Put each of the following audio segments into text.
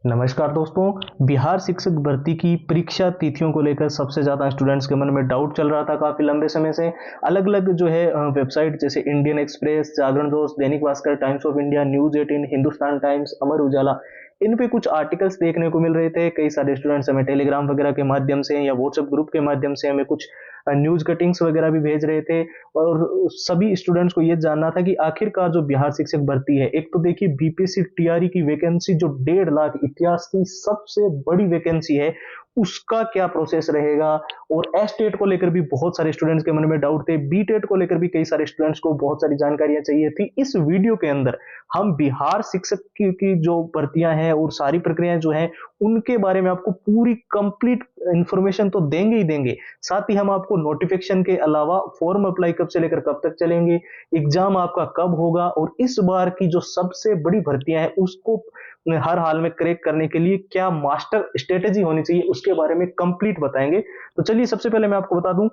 नमस्कार दोस्तों। बिहार शिक्षक भर्ती की परीक्षा तिथियों को लेकर सबसे ज़्यादा स्टूडेंट्स के मन में डाउट चल रहा था काफ़ी लंबे समय से। अलग अलग जो है वेबसाइट जैसे इंडियन एक्सप्रेस, जागरण दोस्त, Dainik Bhaskar, Times of India, news 18, Hindustan Times, Amar Ujala, इन पे कुछ आर्टिकल्स देखने को मिल रहे थे। कई सारे स्टूडेंट्स हमें टेलीग्राम वगैरह के माध्यम से या व्हाट्सएप ग्रुप के माध्यम से हमें कुछ न्यूज़ कटिंग्स वगैरह भी भेज रहे थे। और सभी स्टूडेंट्स को ये जानना था कि आखिरकार जो बिहार शिक्षक भर्ती है, एक तो देखिए बीपीएससी टीआरई की वैकेंसी जो 1.5 लाख इतिहास की सबसे बड़ी वैकेंसी है, उसका क्या प्रोसेस रहेगा। और एस टेट को लेकर भी बहुत सारे स्टूडेंट्स के मन में डाउट थे। बी टेट को लेकर भी कई सारे स्टूडेंट्स को बहुत सारी जानकारियां चाहिए थी। इस वीडियो के अंदर हम बिहार शिक्षक की जो भर्तियां हैं और सारी प्रक्रियाएं जो हैं उनके बारे में आपको पूरी कंप्लीट इंफॉर्मेशन तो देंगे ही देंगे। साथ ही हम आपको नोटिफिकेशन के अलावा फॉर्म अप्लाई कब से लेकर कब तक चलेंगे, एग्जाम आपका कब होगा, और इस बार की जो सबसे बड़ी भर्तियां हैं उसको हर हाल में क्रैक करने के लिए क्या मास्टर स्ट्रेटेजी होनी चाहिए उसके बारे में कंप्लीट बताएंगे। तो चलिए सबसे पहले मैं आपको बता दूं,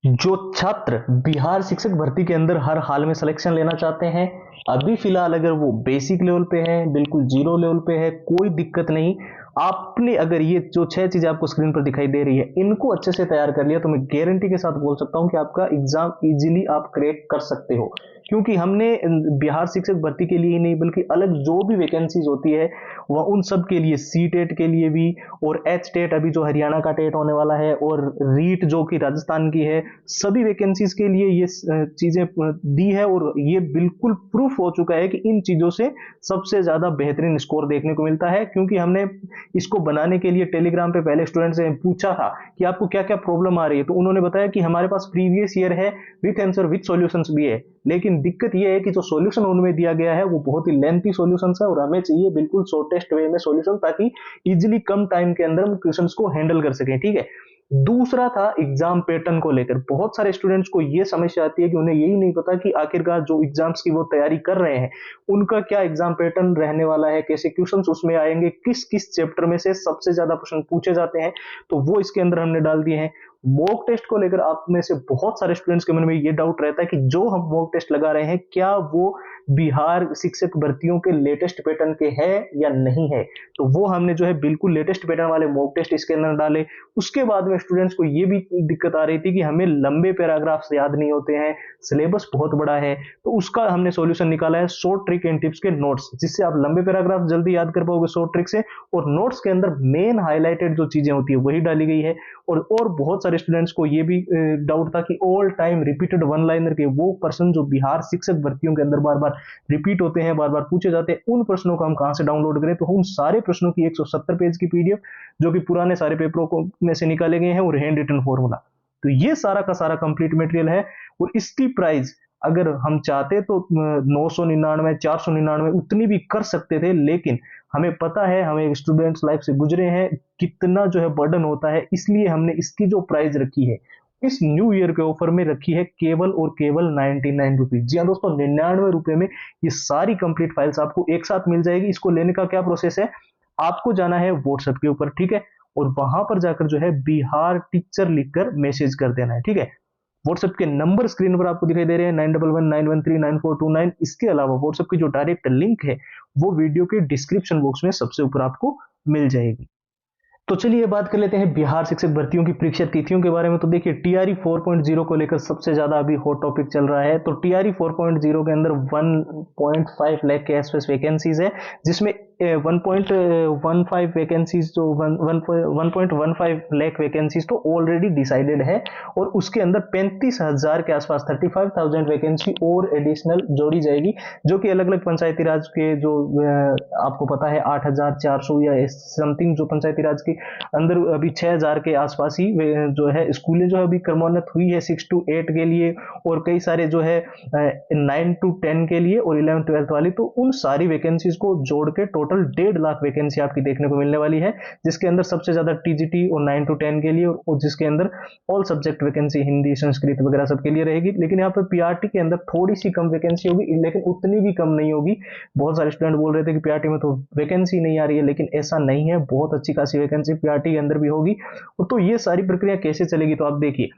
जो छात्र बिहार शिक्षक भर्ती के अंदर हर हाल में सिलेक्शन लेना चाहते हैं, अभी फिलहाल अगर वो बेसिक लेवल पे है, बिल्कुल जीरो लेवल पे है, कोई दिक्कत नहीं। आपने अगर ये जो 6 चीजें आपको स्क्रीन पर दिखाई दे रही है इनको अच्छे से तैयार कर लिया तो मैं गारंटी के साथ बोल सकता हूं कि आपका एग्जाम इजीली आप क्रैक कर सकते हो। क्योंकि हमने बिहार शिक्षक भर्ती के लिए ही नहीं बल्कि अलग जो भी वैकेंसीज होती है वह उन सब के लिए, सी टेट के लिए भी, और एच टेट अभी जो हरियाणा का टेट होने वाला है, और रीट जो कि राजस्थान की है, सभी वैकेंसीज के लिए ये चीजें दी है। और ये बिल्कुल प्रूफ हो चुका है कि इन चीजों से सबसे ज्यादा बेहतरीन स्कोर देखने को मिलता है। क्योंकि हमने इसको बनाने के लिए टेलीग्राम पे पहले स्टूडेंट से पूछा था कि आपको क्या क्या प्रॉब्लम आ रही है, तो उन्होंने बताया कि हमारे पास प्रीवियस ईयर है विथ आंसर विथ सॉल्यूशंस भी है। लेकिन दिक्कत यह है कि जो सॉल्यूशन उनमें दिया गया है वो बहुत ही लेंथी सॉल्यूशंस है और हमें चाहिए बिल्कुल शॉर्टेस्ट वे में सॉल्यूशन, ताकि इजीली कम टाइम के अंदर हम क्वेश्चंस को हैंडल कर सकें। ठीक है। दूसरा था एग्जाम पैटर्न को लेकर। बहुत सारे स्टूडेंट्स को यह समस्या आती है कि उन्हें यही नहीं पता कि आखिरकार जो एग्जाम्स की वो तैयारी कर रहे हैं उनका क्या एग्जाम पैटर्न रहने वाला है, कैसे क्वेश्चंस उसमें आएंगे, किस किस चैप्टर में से सबसे ज्यादा प्रश्न पूछे जाते हैं। तो वो इसके अंदर हमने डाल दिए हैं। मॉक टेस्ट को लेकर आप में से बहुत सारे स्टूडेंट्स के मन में ये डाउट रहता है कि जो हम मॉक टेस्ट लगा रहे हैं क्या वो बिहार शिक्षक भर्तियों के लेटेस्ट पैटर्न के है या नहीं है। तो वो हमने जो है बिल्कुल लेटेस्ट पैटर्न वाले मॉक टेस्ट इसके अंदर डाले। उसके बाद में स्टूडेंट्स को ये भी दिक्कत आ रही थी कि हमें लंबे पैराग्राफ्स याद नहीं होते हैं, सिलेबस बहुत बड़ा है, तो उसका हमने सॉल्यूशन निकाला है शॉर्ट ट्रिक एंड टिप्स के नोट्स, जिससे आप लंबे पैराग्राफ जल्दी याद कर पाओगे शॉर्ट ट्रिक से। और नोट्स के अंदर मेन हाईलाइटेड जो चीजें होती है वही डाली गई है। और बहुत सारे स्टूडेंट्स को ये भी डाउट था कि all time repeated one liner के वो प्रश्न जो बिहार शिक्षक भर्तियों के अंदर बार बार रिपीट होते हैं, बार बार पूछे जाते हैं, उन प्रश्नों को हम कहां से डाउनलोड करें। तो उन सारे प्रश्नों की 170 पेज की पीडीएफ जो कि पुराने सारे पेपरों को में से निकाले गए हैं, और हैंड रिटन फॉर्मूला, तो ये सारा का सारा कंप्लीट मटेरियल है। और इसकी प्राइस अगर हम चाहते तो 999, 499 उतनी भी कर सकते थे, लेकिन हमें पता है, हमें स्टूडेंट्स लाइफ से गुजरे हैं, कितना जो है बर्डन होता है, इसलिए हमने इसकी जो प्राइस रखी है इस न्यू ईयर के ऑफर में रखी है केवल और केवल 99 रुपीज। जी हाँ दोस्तों, 99 रुपए में ये सारी कंप्लीट फाइल्स आपको एक साथ मिल जाएगी। इसको लेने का क्या प्रोसेस है, आपको जाना है व्हाट्सएप के ऊपर, ठीक है, और वहां पर जाकर जो है बिहार टीचर लिखकर मैसेज कर देना है। ठीक है। व्हाट्सएप के नंबर स्क्रीन पर आपको दिखाई दे रहे हैं 9119139429। इसके अलावा व्हाट्सएप की जो डायरेक्ट लिंक है वो वीडियो के डिस्क्रिप्शन बॉक्स में सबसे ऊपर आपको मिल जाएगी। तो चलिए बात कर लेते हैं बिहार शिक्षक भर्तियों की परीक्षा तिथियों के बारे में। तो देखिए टीआरई 4.0 को लेकर सबसे ज्यादा अभी हॉट टॉपिक चल रहा है। तो टीआरई 4.0 के अंदर 1.5 लाख के आसपास वैकेंसीज है, जिसमें 1.15 वैकेंसीज जो 1.15 लाख वैकेंसीज तो ऑलरेडी डिसाइडेड है, और उसके अंदर 35,000 के आसपास 35,000 वैकेंसी और एडिशनल जोड़ी जाएगी, जो कि अलग अलग पंचायती राज के जो आपको पता है 8,400 या समथिंग जो पंचायती राज के अंदर अभी 6,000 के आसपास ही जो है स्कूलें जो है अभी क्रमोन्नत हुई है 6 to 8 के लिए, और कई सारे जो है 9 to 10 के लिए और 11 12 वाली। तो उन सारी वैकेंसीज को जोड़ के टोटल 1.5 लाख वैकेंसी आपकी देखने को मिलने वाली है, जिसके अंदर सबसे ज्यादा टीजीटी और 9 to 10 के लिए, और जिसके अंदर all subject vacancy Hindi Sanskrit वगैरह सबके लिए रहेगी। लेकिन यहाँ पर पीआरटी के अंदर थोड़ी सी कम वैकेंसी होगी, लेकिन उतनी भी कम नहीं होगी। बहुत सारे स्टूडेंट बोल रहे थे कि पीआरटी में तो वैकेंसी नहीं आ रही है, लेकिन ऐसा नहीं है, बहुत अच्छी खासी वैकेंसी पीआरटी के अंदर भी होगी। तो ये सारी प्रक्रिया कैसे चलेगी, तो आप देखिए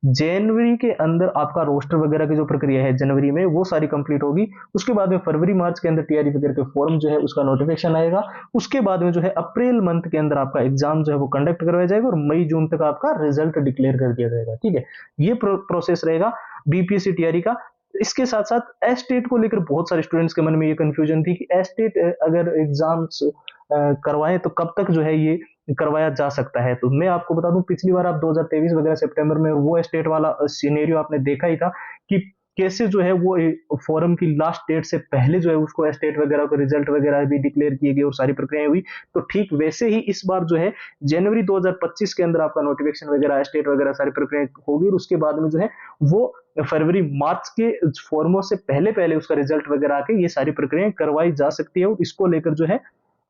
जनवरी के अंदर आपका रोस्टर वगैरह की जो प्रक्रिया है जनवरी में वो सारी कंप्लीट होगी। उसके बाद में फरवरी मार्च के अंदर टीआरई वगैरह के फॉर्म जो है उसका नोटिफिकेशन आएगा। उसके बाद में जो है अप्रैल मंथ के अंदर आपका एग्जाम जो है वो कंडक्ट करवाया जाएगा और मई जून तक आपका रिजल्ट डिक्लेयर कर दिया जाएगा। ठीक है, ये प्रोसेस रहेगा बीपीएससी टीआरई का। इसके साथ साथ एस्टेट को लेकर बहुत सारे स्टूडेंट्स के मन में ये कंफ्यूजन थी कि एस्टेट अगर एग्जाम्स करवाएं तो कब तक जो है ये करवाया जा सकता है। तो मैं आपको बता दूं, पिछली बार आप 2023 वगैरह सितंबर में वो स्टेट वाला सिनेरियो आपने देखा ही था कि कैसे जो है वो फॉरम की लास्ट डेट से पहले जो है उसको स्टेट वगैरह का रिजल्ट वगैरह भी डिक्लेयर किए गए और सारी प्रक्रियाएं हुई। तो ठीक वैसे ही इस बार जो है जनवरी 2025 के अंदर आपका नोटिफिकेशन वगैरह स्टेट वगैरह सारी प्रक्रियाएं होगी और उसके बाद में जो है वो फरवरी मार्च के फॉर्मों से पहले पहले उसका रिजल्ट वगैरह आके ये सारी प्रक्रियाएं करवाई जा सकती है। और इसको लेकर जो है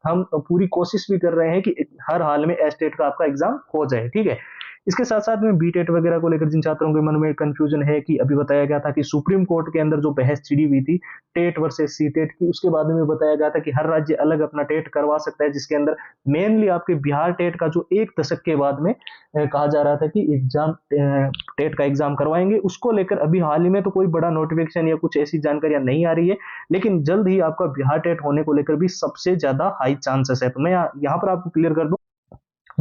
हम पूरी कोशिश भी कर रहे हैं कि हर हाल में एस्टेट का आपका एग्जाम हो जाए। ठीक है, इसके साथ साथ में बीटेट वगैरह को लेकर जिन छात्रों के मन में कंफ्यूजन है कि अभी बताया गया था कि सुप्रीम कोर्ट के अंदर जो बहस छिड़ी हुई थी टेट वर्सेस सी टेट की, उसके बाद में बताया गया था कि हर राज्य अलग अपना टेट करवा सकता है, जिसके अंदर मेनली आपके बिहार टेट का जो एक दशक के बाद में कहा जा रहा था कि एग्जाम टेट का एग्जाम करवाएंगे। उसको लेकर अभी हाल ही में तो कोई बड़ा नोटिफिकेशन या कुछ ऐसी जानकारियां नहीं आ रही है, लेकिन जल्द ही आपका बिहार टेट होने को लेकर भी सबसे ज्यादा हाई चांसेस है। तो मैं यहाँ पर आपको क्लियर कर दूं,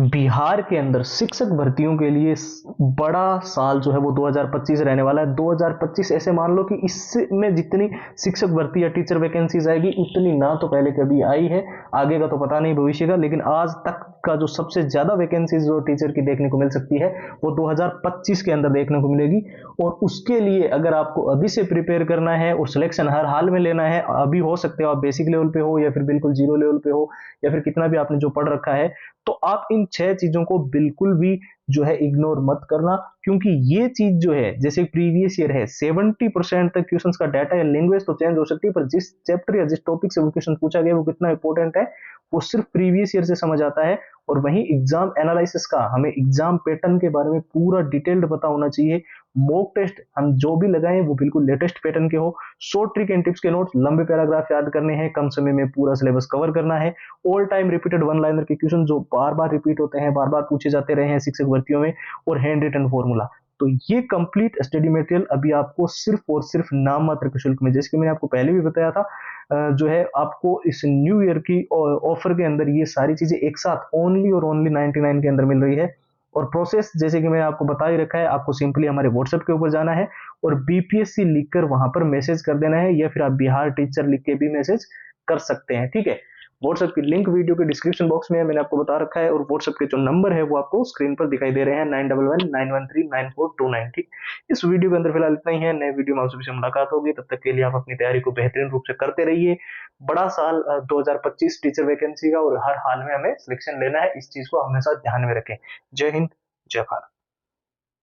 बिहार के अंदर शिक्षक भर्तियों के लिए बड़ा साल जो है वो 2025 रहने वाला है। 2025 ऐसे मान लो कि इसमें जितनी शिक्षक भर्ती या टीचर वैकेंसीज आएगी उतनी ना तो पहले कभी आई है, आगे का तो पता नहीं भविष्य का, लेकिन आज तक का जो सबसे ज्यादा वैकेंसीज जो टीचर की देखने को मिल सकती है वो 2025 के अंदर देखने को मिलेगी। और उसके लिए अगर आपको अभी से प्रिपेयर करना है और सिलेक्शन हर हाल में लेना है, अभी हो सकते हो आप बेसिक लेवल पे हो या फिर बिल्कुल जीरो लेवल पे हो या फिर कितना भी आपने जो पढ़ रखा है, तो आप इन 6 चीजों को बिल्कुल भी जो है इग्नोर मत करना। क्योंकि ये चीज जो है जैसे प्रीवियस ईयर है 70% तक क्वेश्चंस का डाटा या लैंग्वेज तो चेंज हो सकती है, पर जिस चैप्टर या जिस टॉपिक से वो क्वेश्चन पूछा गया वो कितना इंपॉर्टेंट है वो सिर्फ प्रीवियस ईयर से समझ आता है। और वहीं एग्जाम एनालिसिस का हमें एग्जाम पैटर्न के बारे में पूरा डिटेल्ड पता होना चाहिए। मॉक टेस्ट हम जो भी लगाएं वो बिल्कुल लेटेस्ट पैटर्न के हो। शॉर्ट ट्रिक एंड टिप्स के नोट्स, लंबे पैराग्राफ याद करने हैं, कम समय में पूरा सिलेबस कवर करना है। All time repeated one liner के क्वेश्चन जो बार बार रिपीट होते हैं, बार बार पूछे जाते रहे हैं शिक्षक भर्तियों में, और हैंड रिटन फॉर्मूला। तो ये कंप्लीट स्टडी मटेरियल अभी आपको सिर्फ और सिर्फ नाम मात्र के शुल्क में, जैसे कि मैंने आपको पहले भी बताया था, जो है आपको इस न्यू ईयर की ऑफर के अंदर ये सारी चीजें एक साथ ओनली और ओनली 99 के अंदर मिल रही है। और प्रोसेस जैसे कि मैंने आपको बता ही रखा है, आपको सिंपली हमारे व्हाट्सएप के ऊपर जाना है और बीपीएससी लिखकर वहां पर मैसेज कर देना है, या फिर आप बिहार टीचर लिख के भी मैसेज कर सकते हैं। ठीक है, व्हाट्सएप की लिंक वीडियो के डिस्क्रिप्शन बॉक्स में है, मैंने आपको बता रखा है, और व्हाट्सएप के जो नंबर है वो आपको स्क्रीन पर दिखाई दे रहे हैं 9119139429। ठीक, इस वीडियो के अंदर फिलहाल इतना ही है। नए वीडियो में आपसे मुलाकात होगी, तब तक के लिए आप अपनी तैयारी को बेहतरीन रूप से करते रहिए। बड़ा साल 2025 टीचर वैकेंसी का, और हर हाल में हमें सिलेक्शन लेना है, इस चीज को हमेशा ध्यान में रखें। जय हिंद, जय भारत।